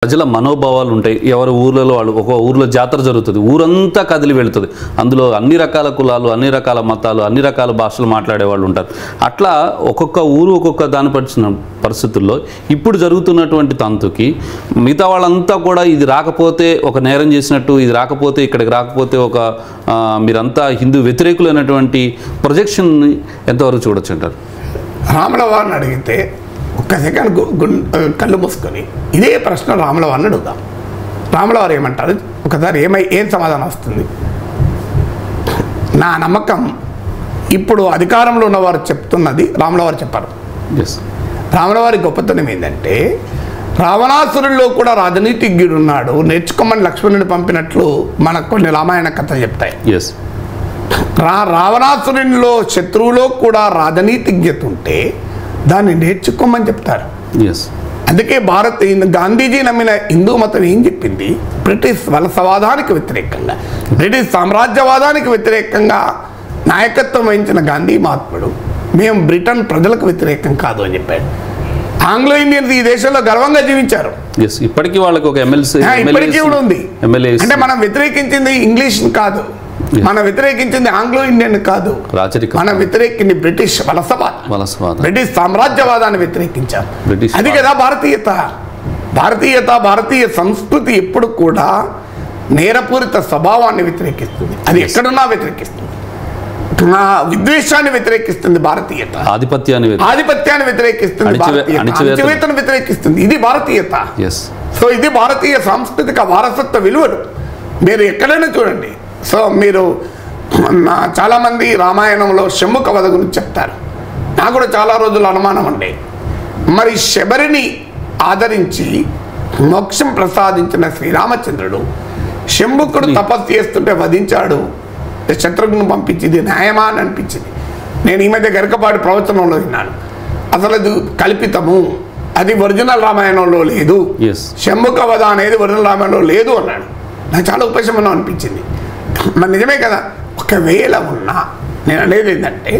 ప్రజల మనోభావాలు ఉంటాయి. ఎవరి ఊర్లలో వాళ్ళు ఒక ఊర్లో జాతర జరుగుతుంది, ఊరంతా కదిలి వెళుతుంది. అందులో అన్ని రకాల కులాలు, అన్ని రకాల మతాలు, అన్ని రకాల భాషలు మాట్లాడే వాళ్ళు ఉంటారు. అట్లా ఒక్కొక్క ఊరు ఒక్కొక్క దాని పరిచిన పరిస్థితుల్లో ఇప్పుడు జరుగుతున్నటువంటి తంతుకి మిగతా వాళ్ళంతా కూడా ఇది రాకపోతే ఒక నేరం చేసినట్టు, ఇది రాకపోతే ఇక్కడికి రాకపోతే ఒక మీరంతా హిందూ వ్యతిరేకులైనటువంటి ప్రొజెక్షన్ని ఎంతవరకు చూడొచ్చు అంటారు? రాముల వారిని అడిగితే ఒక్క సెకండ్ కళ్ళు మూసుకొని ఇదే ప్రశ్న రాముల వారిని అడుగుదాం. రాముల వారు ఏమంటారు ఒకసారి ఏం సమాధానం వస్తుంది? నా నమ్మకం ఇప్పుడు అధికారంలో ఉన్నవారు చెప్తున్నది రాముల వారు చెప్పారు. రాముల వారి గొప్పతనం ఏంటంటే రావణాసురుల్లో కూడా రాజనీతిజ్ఞుడు ఉన్నాడు, నేర్చుకోమని లక్ష్మణుని పంపినట్లు మనకు కొన్ని రామాయణ కథలు చెప్తాయి. రావణాసురునిలో శత్రువులో కూడా రాజనీతిజ్ఞత ఉంటే దాన్ని నేర్చుకోమని చెప్తారు. అందుకే గాంధీజీ నమ్మిన హిందూ మతం ఏం చెప్పింది? బ్రిటిష్ వలసవాదానికి వ్యతిరేకంగా, బ్రిటిష్ సామ్రాజ్యవాదానికి వ్యతిరేకంగా నాయకత్వం వహించిన గాంధీ మహాత్ముడు మేము బ్రిటన్ ప్రజలకు వ్యతిరేకం కాదు అని చెప్పాడు. ఆంగ్లో ఇండియన్స్ ఈ దేశంలో గర్వంగా జీవించారు. ఇప్పటికీ వాళ్ళకి ఒక ఇప్పటికీ కూడా ఉంది. అంటే మనం వ్యతిరేకించింది ఇంగ్లీష్ కాదు, మనం వ్యతిరేకించింది ఆంగ్లో ఇండియన్ కాదు, మనం వ్యతిరేకించింది బ్రిటిష్ వలసవాదం, బ్రిటిష్ సామ్రాజ్యవాదాన్ని వ్యతిరేకించారు. అది కదా భారతీయత. భారతీయ సంస్కృతి ఎప్పుడు కూడా నేరపూరిత స్వభావాన్ని వ్యతిరేకిస్తుంది. అది ఎక్కడున్నా వ్యతిరేకిస్తుంది. విద్వేషాన్ని వ్యతిరేకిస్తుంది భారతీయత, ఆధిపత్యాన్ని వ్యతిరేకిస్తుంది, అణచివేతను వ్యతిరేకిస్తుంది. ఇది భారతీయత. సో ఇది భారతీయ సాంస్కృతిక వారసత్వ విలువలు. మీరు ఎక్కడైనా చూడండి. సో మీరు చాలామంది రామాయణంలో షణ్ముఖ వధ గురించి చెప్తారు. నాకు కూడా చాలా రోజులు అనుమానం ఉండే, మరి శబరిని ఆదరించి మోక్షం ప్రసాదించిన శ్రీరామచంద్రుడు షణ్ముఖుడు తపస్సు చేస్తుంటే వధించాడు, శత్రుఘ్ను పంపించింది న్యాయమా అని అనిపించింది. నేను ఈ మధ్య గరికపాటి ప్రవచనంలో విన్నాను, అసలు అది కల్పితము, అది ఒరిజినల్ రామాయణంలో లేదు, షణ్ముఖ వధ అనేది ఒరిజినల్ రామాయణంలో లేదు అన్నాడు. నాకు చాలా ఉపశమనం అనిపించింది. మరి నిజమే కదా. ఒకవేళ ఉన్నా నేను అనేది ఏంటంటే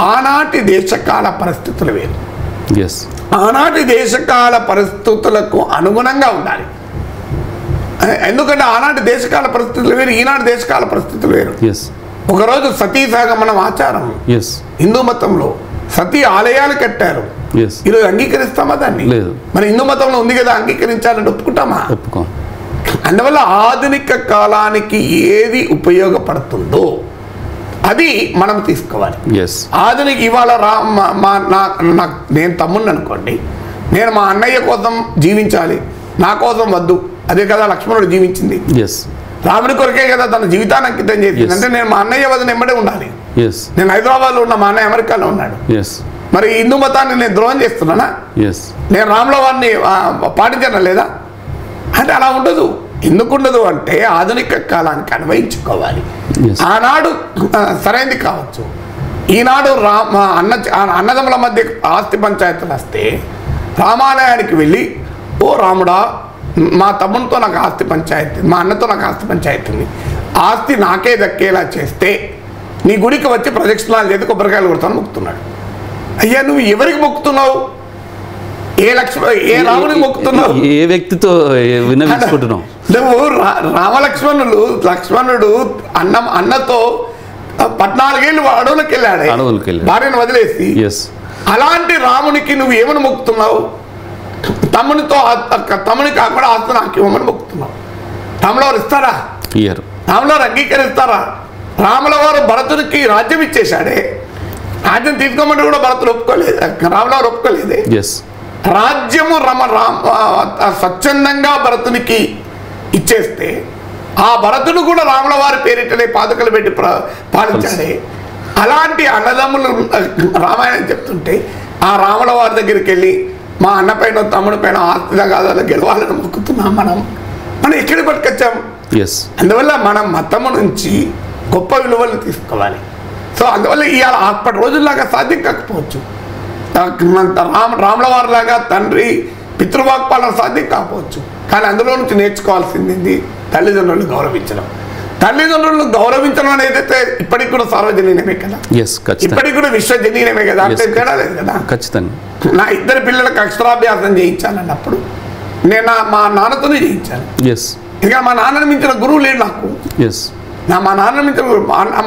ఆనాటి దేశకాల పరిస్థితులు వేరు, ఆనాటి దేశకాల పరిస్థితులకు అనుగుణంగా ఉండాలి. ఎందుకంటే ఆనాటి దేశకాల పరిస్థితులు వేరు, ఈనాటి దేశకాల పరిస్థితులు వేరు. ఒకరోజు సతీ సహగమనం ఆచారం హిందూ మతంలో, సతీ ఆలయాలు కట్టారు. ఈరోజు అంగీకరిస్తామా దాన్ని? మరి హిందూ మతంలో ఉంది కదా, అంగీకరించాలని ఒప్పుకుంటామా? అందువల్ల ఆధునిక కాలానికి ఏది ఉపయోగపడుతుందో అది మనం తీసుకోవాలి. ఆధునిక ఇవాళ నేను తమ్ముడిని అనుకోండి, నేను మా అన్నయ్య కోసం జీవించాలి, నా కోసం వద్దు. అదే కదా లక్ష్మణుడు జీవించింది, రాముని కొరకే కదా తన జీవితాన్ని అంకితం చేసింది. అంటే నేను మా అన్నయ్య వద్ద నెమ్మడే ఉండాలి. నేను హైదరాబాద్లో ఉన్న, మా అన్నయ్య అమెరికాలో ఉన్నాడు. మరి హిందూ మతాన్ని నేను ద్రోహం చేస్తున్నానా? నేను రాముల వారిని పాటించడం లేదా అంటే అలా ఉండదు. ఎందుకు ఉండదు అంటే ఆధునిక కాలానికి అన్వయించుకోవాలి. ఆనాడు సరైనది కావచ్చు, ఈనాడు అన్నదమ్ముల మధ్య ఆస్తి పంచాయతీలు వస్తే రామాలయానికి వెళ్ళి, ఓ రాముడా మా తమ్మునితో నాకు ఆస్తి పంచాయతీ, మా అన్నతో నాకు ఆస్తి పంచాయతీ ఉంది, ఆస్తి నాకే దక్కేలా చేస్తే నీ గుడికి వచ్చి ప్రదక్షిణాలు చేసి కొబ్బరికాయలు కొడతాను మొక్కుతున్నాడు. అయ్యా నువ్వు ఎవరికి మొక్కుతున్నావు? ఏ రాముని మొక్కుతున్నావు? ఏ వ్యక్తితో విన్నవించుకుంటున్నావు? నువ్వు లక్ష్మణుడు అన్నతో 14 ఏళ్ళు అడవులకు వెళ్ళాడు, భార్యను వదిలేసి. అలాంటి రామునికి నువ్వు ఏమని మొక్కుతున్నావు? తమ్ముని కాకుండా ఆస్తి నాకు ఇవ్వమని మొక్కుతున్నావు. రాముల వారు ఇస్తారా? రాముల వారు అంగీకరిస్తారా? రాముల వారు భరతుడికి రాజ్యం ఇచ్చేశాడే, రాజ్యం తీసుకోమని కూడా భరతుడు ఒప్పుకోలేదు, రాముల వారు ఒప్పుకోలేదే. రాజ్యము స్వచ్ఛందంగా భరతునికి ఇచ్చేస్తే ఆ భరతుడు కూడా రాముల వారి పేరిటనే పాదుకలు పెట్టి పాలించాడే. అలాంటి అన్నదమ్ములు రామాయణం చెప్తుంటే ఆ రాముల వారి దగ్గరికి వెళ్ళి మా అన్న పైన తమ్ముడి పైన ఆస్తిగా కాదు గెలవాలని మొక్కుతున్నాం. మనం ఎక్కడికి పట్టుకొచ్చాం? అందువల్ల మనం మతము నుంచి గొప్ప విలువలు తీసుకోవాలి. సో అందువల్ల ఇవాళ అప్పటి రోజుల్లాగా సాధ్యం కాకపోవచ్చు, రాముల వారిలాగా తండ్రి పితృవాక్పాలన సాధ్యం కాకపోవచ్చు, కానీ అందులో నుంచి నేర్చుకోవాల్సింది తల్లిదండ్రులను గౌరవించడం. తల్లిదండ్రులను గౌరవించడం అనేది ఇప్పటికి కూడా సార్వజనీనమే కదా, ఇప్పటికి కూడా విశ్వజనీనమే కదా, అంటే తేడా లేదు కదా. ఖచ్చితంగా నా 2 పిల్లలకు అక్షరాభ్యాసం చేయించాలన్నప్పుడు నేను మా నాన్నతోనే చేయించాను. ఇంకా మా నాన్నని మించిన గురువు లేడు నాకు. మా నాన్న మించిన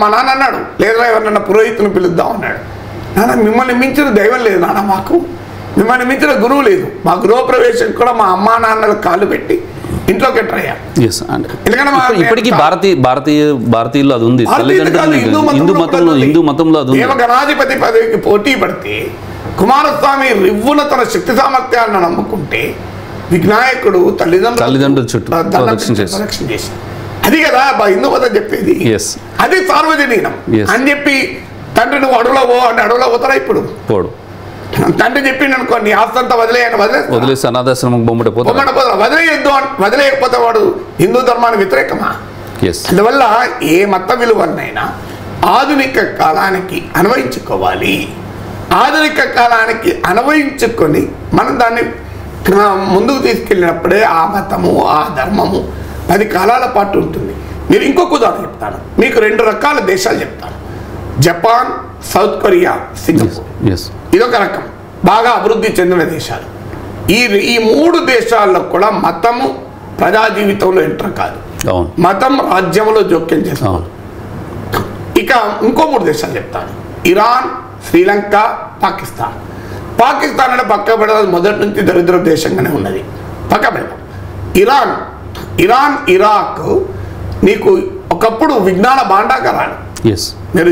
మా నాన్న అన్నాడు, లేదా ఎవరన్నా పురోహితుని పిలుద్దాం అన్నాడు. నాన్న మిమ్మల్ని మించిన దైవం లేదు నాన్న, మాకు మిమ్మల్ని మించిన గురువు లేదు. మా గృహ ప్రవేశం కూడా మా అమ్మా నాన్నలకు కాళ్ళు పెట్టి ఇంట్లోకి ఎంటర్ అయ్యా. ఇప్పటికీ భారతీయులు అది ఉంది, హిందూ మతంలో అది ఉంది. దేవగణాధిపతి పదవికి పోటీ పడితే కుమారస్వామి రివ్వున తన శక్తి సామర్థ్యాలను నమ్ముకుంటే వినాయకుడు తల్లిదండ్రుల చుట్టూ ప్రదక్షిణ చేసి, అది కదా హిందూ మతం చెప్పేది. అది సార్వజనీనం అని చెప్పి తండ్రి నువ్వు అడవులో పో అంటే అడవులో పోతారా? ఇప్పుడు పోడు. తండ్రి చెప్పిండు అనుకో, నీ ఆస్తి అంతా వదిలేసి అనాథాశ్రమం వదిలేయకపోతే వాడు హిందూ ధర్మానికి వ్యతిరేకమా? అందువల్ల ఏ మత విలువనైనా ఆధునిక కాలానికి అన్వయించుకోవాలి. ఆధునిక కాలానికి అన్వయించుకొని మనం దాన్ని ముందుకు తీసుకెళ్ళినప్పుడే ఆ మతము ఆ ధర్మము 10 కాలాల పాటు ఉంటుంది. మీరు ఇంకొక ఉదాహరణ చెప్తాను మీకు, 2 రకాల దేశాలు చెప్తాను. Japan, south Korea, Singapore. ఇదొక రకం బాగా అభివృద్ధి చెందిన దేశాలు. ఈ 3 దేశాల్లో కూడా మతము ప్రజా జీవితంలో ఎంటర్ కాదు, మతం రాజ్యంలో జోక్యం చేస్తాను. ఇక ఇంకో 3 దేశాలు చెప్తాను. ఇరాన్, శ్రీలంక, పాకిస్తాన్. పాకిస్తాన్ అంటే పక్క పెడదాం, మొదటి నుంచి దరిద్ర దేశంగానే ఉన్నది, పక్క పెడదాం. ఇరాన్, ఇరాక్ నీకు ఒకప్పుడు విజ్ఞాన భాండాగారాలు. మీరు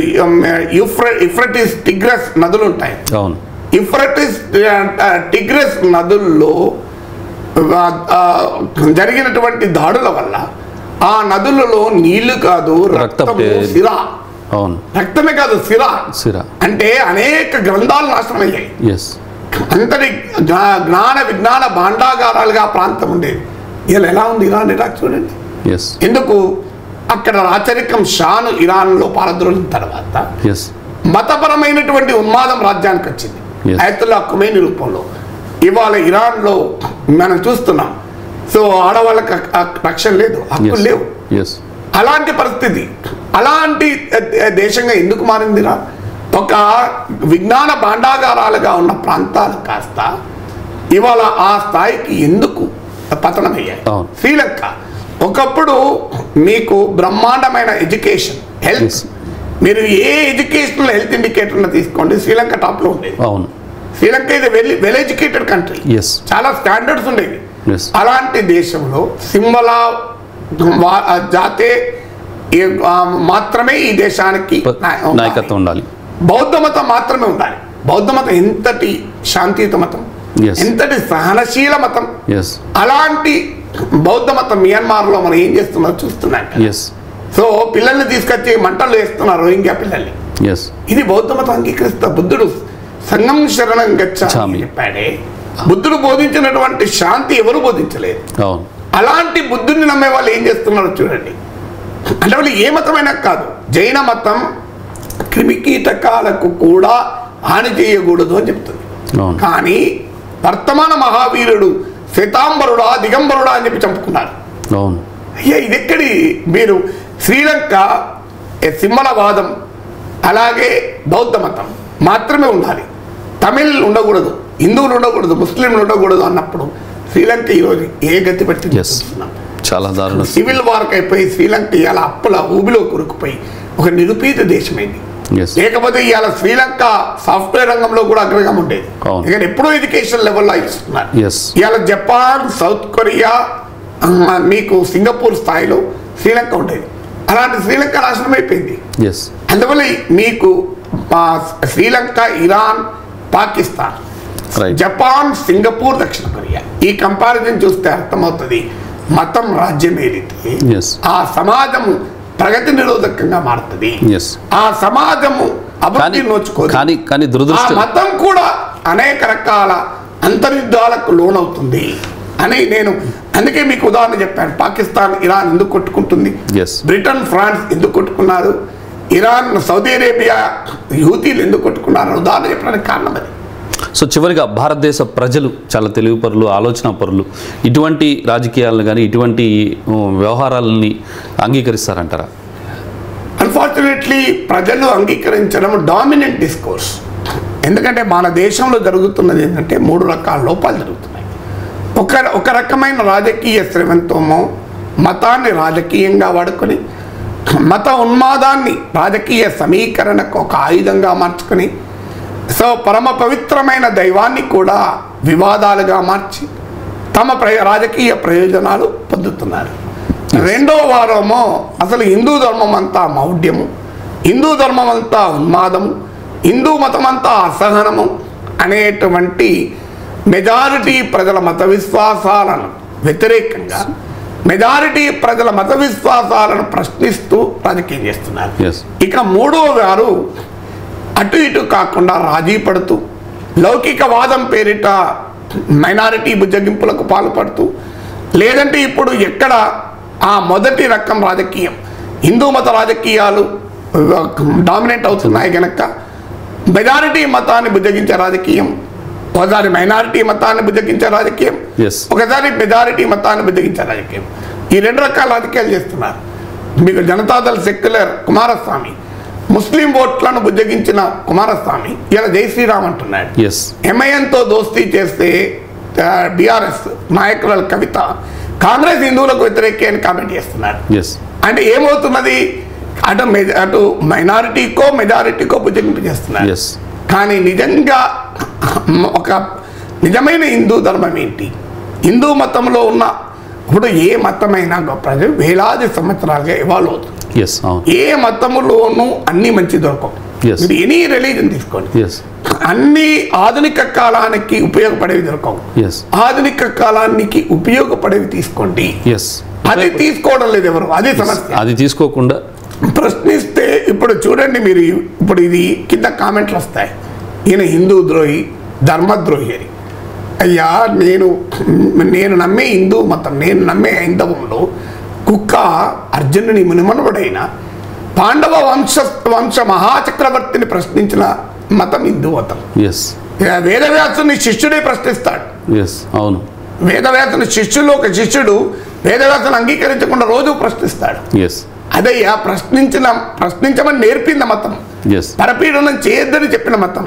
యూఫ్రటీస్, టిగ్రస్ నదులు ఉంటాయి. యూఫ్రటీస్, టిగ్రస్ నదుల్లో జరిగినటువంటి దాడుల వల్ల ఆ నదులలో నీళ్లు కాదు, రక్తము, సిరా. రక్తమే కాదు, సిరా అంటే అనేక గ్రంథాలు నాశనం అయ్యాయి. అంతటి జ్ఞాన విజ్ఞాన భాండాగారాలుగా ప్రాంతం ఉండేది. ఇలా ఎలా ఉంది ఇరాన్, ఇరాక్ చూడండి. ఎందుకు? అక్కడ రాచరికం షాను ఇరాన్లో పారద్రోలిన తర్వాత మతపరమైనటువంటి ఉన్మాదం రాజ్యానికి వచ్చింది, అయతుల్లా ఖుమైనీ రూపంలో. ఇవాళ ఇరాన్లో మనం చూస్తున్నాం. సో ఆడవాళ్ళకి రక్షణ లేదు, హక్కులు లేవు. అలాంటి పరిస్థితి, అలాంటి దేశంగా ఎందుకు మారిందిరా? ఒక విజ్ఞాన భాండాగారాలుగా ఉన్న ప్రాంతాలు కాస్త ఇవాళ ఆ స్థాయికి ఎందుకు పతనమయ్యాయి? శ్రీలంక ఒకప్పుడు మీకు బ్రహ్మాండమైన ఎడ్యుకేషన్, హెల్త్, మీరు ఏ ఎడ్యుకేషనల్ హెల్త్ ఇండికేటర్ని తీసుకోండి, శ్రీలంక టాప్లో ఉండేది. శ్రీలంక ఇది వెల్ ఎడ్యుకేటెడ్ కంట్రీ, చాలా స్టాండర్డ్స్ ఉండేవి. అలాంటి దేశంలో సింబలా జాతే మాత్రమే ఈ దేశానికి నాయకత్వం ఉండాలి, బౌద్ధ మతం మాత్రమే ఉండాలి. బౌద్ధ మతం ఎంతటి శాంతియుత మతం, ఎంతటి సహనశీల మతం. అలాంటి బౌద్ధ మతం మియన్మార్లో మనం ఏం చేస్తున్నారో చూస్తున్నాం. సో పిల్లల్ని తీసుకొచ్చి మంటలు వేస్తున్నారు, రోహింగ్యా పిల్లల్ని. ఇది బౌద్ధ మతం అంగీకరిస్తా. బుద్ధుడు సంగం శరణం గచ్చామి చెప్పాడే, బుద్ధుడు బోధించినటువంటి శాంతి ఎవరు బోధించలేదు. అలాంటి బుద్ధుడిని నమ్మే వాళ్ళు ఏం చేస్తున్నారో చూడండి. అంటే వాళ్ళు ఏ మతమైనా కాదు, జైన మతం క్రిమికీటకాలకు కూడా హాని చేయకూడదు అని చెప్తుంది. కానీ వర్తమాన మహావీరుడు శ్వేతాంబరుడా దిగంబరుడా అని చెప్పి చంపుకున్నారు. అయ్యా ఇదెక్కడి? మీరు శ్రీలంక సింహలవాదం, అలాగే బౌద్ధ మతం మాత్రమే ఉండాలి, తమిళ్ ఉండకూడదు, హిందువులు ఉండకూడదు, ముస్లింలు ఉండకూడదు అన్నప్పుడు శ్రీలంక ఈరోజు ఏ గతి పట్టి చాలా దారుణం. సివిల్ వార్క్ అయిపోయి శ్రీలంక ఇవాళ అప్పుల ఊబిలో కూరుకుపోయి ఒక నిరుపేద దేశమైంది. లేకపోతే ఇవాళ శ్రీలంక సాఫ్ట్వేర్ రంగంలో కూడా అగ్రగం ఉండేది, ఎందుకంటే ఎప్పుడో ఎడ్యుకేషన్ లెవెల్లో ఇస్తున్నారు. ఇవాళ జపాన్, సౌత్ కొరియా, మీకు సింగపూర్ స్థాయిలో శ్రీలంక ఉండేది. అలాంటి శ్రీలంక నాశనం అయిపోయింది. అందువల్ల మీకు Sri Lanka, Iran, Pakistan, Japan, Singapore, దక్షిణ కొరియా ఈ కంపారిజన్ చూస్తే అర్థమవుతుంది మతం రాజ్యమేలితే ఆ సమాజము ప్రగతి నిరోధకంగా మారుతుంది, ఆ సమాజము అభివృద్ధి నోచుకోదు. కానీ దురదృష్టం మతం కూడా అనేక రకాల అంతర్యుద్ధాలకు లోనవుతుంది అని నేను అందుకే మీకు ఉదాహరణ చెప్పాను. పాకిస్తాన్, ఇరాన్ ఎందుకు కొట్టుకుంటుంది, బ్రిటన్, ఫ్రాన్స్ ఎందుకు కొట్టుకున్నారు, ఇరాన్, సౌదీ అరేబియా, హూతీలు ఎందుకు కొట్టుకున్నారు ఉదాహరణ చెప్పడానికి కారణం అది. సో చివరిగా భారతదేశ ప్రజలు చాలా తెలివి పరులు, ఆలోచన పరులు, ఇటువంటి రాజకీయాలను కానీ ఇటువంటి వ్యవహారాలని అంగీకరిస్తారంటారా? అన్ఫార్చునేట్లీ ప్రజలు అంగీకరించడం డామినెంట్ డిస్కోర్స్. ఎందుకంటే మన దేశంలో జరుగుతున్నది ఏంటంటే 3 రకాల లోపాలు జరుగుతున్నాయి. ఒక రకమైన రాజకీయ శ్రమంతోమో మతాన్ని రాజకీయంగా వాడుకొని మత ఉన్మాదాన్ని రాజకీయ సమీకరణకు ఒక ఆయుధంగా మార్చుకొని సో పరమ పవిత్రమైన దైవాన్ని కూడా వివాదాలుగా మార్చి తమ రాజకీయ ప్రయోజనాలు పొందుతున్నారు. రెండో వారమో అసలు హిందూ ధర్మం అంతా మౌఢ్యము, హిందూ ధర్మం అంతా ఉన్మాదము, హిందూ మతం అంతా అసహనము అనేటువంటి మెజారిటీ ప్రజల మత విశ్వాసాలను వ్యతిరేకంగా మెజారిటీ ప్రజల మత విశ్వాసాలను ప్రశ్నిస్తూ రాజకీయం చేస్తున్నారు. ఇక మూడో వారు అటు ఇటు కాకుండా రాజీ పడుతూ లౌకికవాదం పేరిట మైనారిటీ బుజ్జగింపులకు పాల్పడుతూ, లేదంటే ఇప్పుడు ఎక్కడ ఆ మొదటి రకం రాజకీయం హిందూ మత రాజకీయాలు డామినేట్ అవుతున్నాయి కనుక మెజారిటీ మతాన్ని బుజ్జగించే రాజకీయం, ఒకసారి మైనారిటీ మతాన్ని బుజ్జగించే రాజకీయం, ఒకసారి మెజారిటీ మతాన్ని బుజ్జగించే రాజకీయం, ఈ రెండు రకాల రాజకీయాలు చేస్తున్నారు. మీకు జనతాదళ్ సెక్యులర్ కుమారస్వామి ముస్లిం ఓట్లను బుజ్జగించిన కుమారస్వామి ఇలా జై శ్రీరామ్ అంటున్నాడు. ఎంఐఎంతో దోస్తీ చేస్తే బీఆర్ఎస్ నాయకుల కవిత కాంగ్రెస్ హిందువులకు వ్యతిరేకే అని కామెంట్ చేస్తున్నారు. అంటే ఏమవుతున్నది, అటు మైనారిటీకో మెజారిటీకో బుజ్జగింపు చేస్తున్నారు. కానీ నిజంగా ఒక నిజమైన హిందూ ధర్మం ఏంటి, హిందూ మతంలో ఉన్న ఇప్పుడు ఏ మతమైనా గొప్ప వేలాది సంవత్సరాలుగా ఇవాల్వ్ అవుతుంది. ఏ మతములోనూ అన్ని మంచి దొరకవు. ఎనీ రిలీజన్ తీసుకోండి, అన్ని ఆధునిక కాలానికి ఉపయోగపడేవి దొరకవు. ఆధునిక కాలానికి ఉపయోగపడేవి తీసుకోండి, అది తీసుకోవడం లేదు ఎవరు. అది సమస్య. అది తీసుకోకుండా ప్రశ్నిస్తే ఇప్పుడు చూడండి మీరు, ఇప్పుడు ఇది కింద కామెంట్లు వస్తాయి, ఈయన హిందూ ద్రోహి, ధర్మద్రోహి అని. అయ్యా నేను నమ్మే హిందూ మతం, నేను నమ్మే హైందవంలో కుక్క అర్జునుని మునిమనుడైన పాండవ వంశ మహాచక్రవర్తిని ప్రశ్నించిన మతం హిందూ మతం. వేదవ్యాసుని శిష్యుడే ప్రశ్నిస్తాడు. అవును, వేదవ్యాసుని ఒక శిష్యుడు వేదవ్యాసుని అంగీకరించకుండా రోజు ప్రశ్నిస్తాడు. అదయ్యా ప్రశ్నించమని నేర్పింది మతం, పరపీడనం చేయొద్దని చెప్పిన మతం,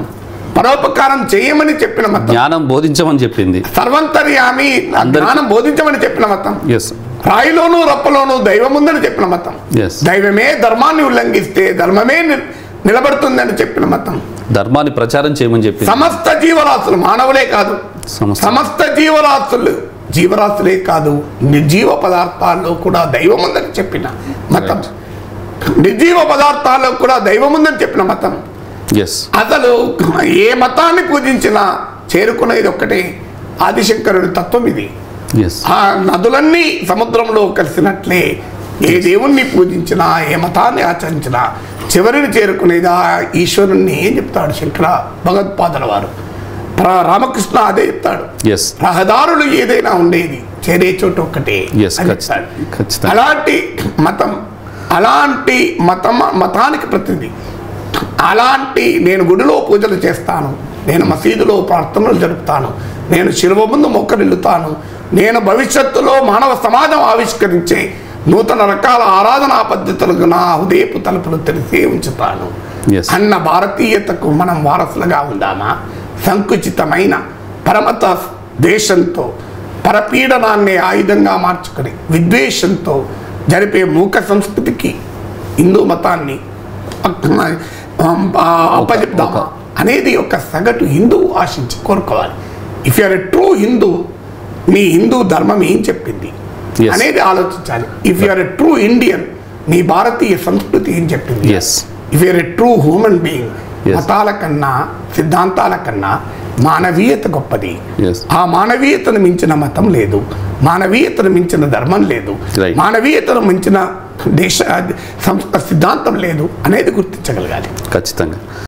పరోపకారం చేయమని చెప్పిన మతం, జ్ఞానం బోధించమని చెప్పింది, సర్వంతర్యామి జ్ఞానం బోధించమని చెప్పిన మతం, రాయిలోనూ రప్పలోనూ దైవం ఉందని చెప్పిన మతం, దైవమే ధర్మాన్ని ఉల్లంఘిస్తే ధర్మమే నిలబడుతుందని చెప్పిన మతం, ధర్మాన్ని ప్రచారం చేయమని చెప్పి సమస్త జీవరాశులు, మానవులే కాదు సమస్త జీవరాశులే కాదు నిర్జీవ పదార్థాల్లో కూడా దైవం ఉందని చెప్పిన మతం, నిర్జీవ పదార్థాల్లో కూడా దైవం ఉందని చెప్పిన మతం. అసలు ఏ మతాన్ని పూజించినా చేరుకునేది ఒక్కటే, ఆదిశంకరుడి తత్వం ఇది. ఆ నదులన్నీ సముద్రంలో కలిసినట్లే ఏ దేవుణ్ణి పూజించినా ఏ మతాన్ని ఆచరించినా చివరిని చేరుకునేది ఆ ఈశ్వరుణ్ణి. ఏం చెప్తాడు శంకర భగవత్పాదుల వారు, రామకృష్ణ అదే చెప్తాడు, రహదారులు ఏదైనా ఉండేది చేరే చోటు ఒక్కటే. అలాంటి మతం, అలాంటి మతానికి ప్రతినిధి, అలాంటి నేను గుడిలో పూజలు చేస్తాను, నేను మసీదులో ప్రార్థనలు జరుపుతాను, నేను శిలువ ముందు మొక్కరిల్లుతాను, నేను భవిష్యత్తులో మానవ సమాజం ఆవిష్కరించే నూతన రకాల ఆరాధనా పద్ధతులకు నా హృదయపు తలుపులు తెరిచి ఉంచుతాను అన్న భారతీయతకు మనం వారసులుగా ఉందామా? సంకుచితమైన పరమత దేశంతో పరపీడనాన్ని ఆయుధంగా మార్చుకొని విద్వేషంతో జరిపే మూక సంస్కృతికి హిందూ మతాన్ని అప్పచెప్దామా అనేది ఒక సగటు హిందువు ఆశించి కోరుకోవాలి. If you're a true Hindu, నీ హిందూ ధర్మం ఏం చెప్పింది అనేది ఆలోచించాలి. If you're a true Indian, నీ భారతీయ సంస్కృతి ఏం చెప్పింది. If you're a true human being, మతాల కన్నా సిద్ధాంతాల కన్నా మానవీయత గొప్పది. ఆ మానవీయతను మించిన మతం లేదు, మానవీయతను మించిన ధర్మం లేదు, మానవీయతను మించిన దేశ సిద్ధాంతం లేదు అనేది గుర్తించగలగాలి ఖచ్చితంగా.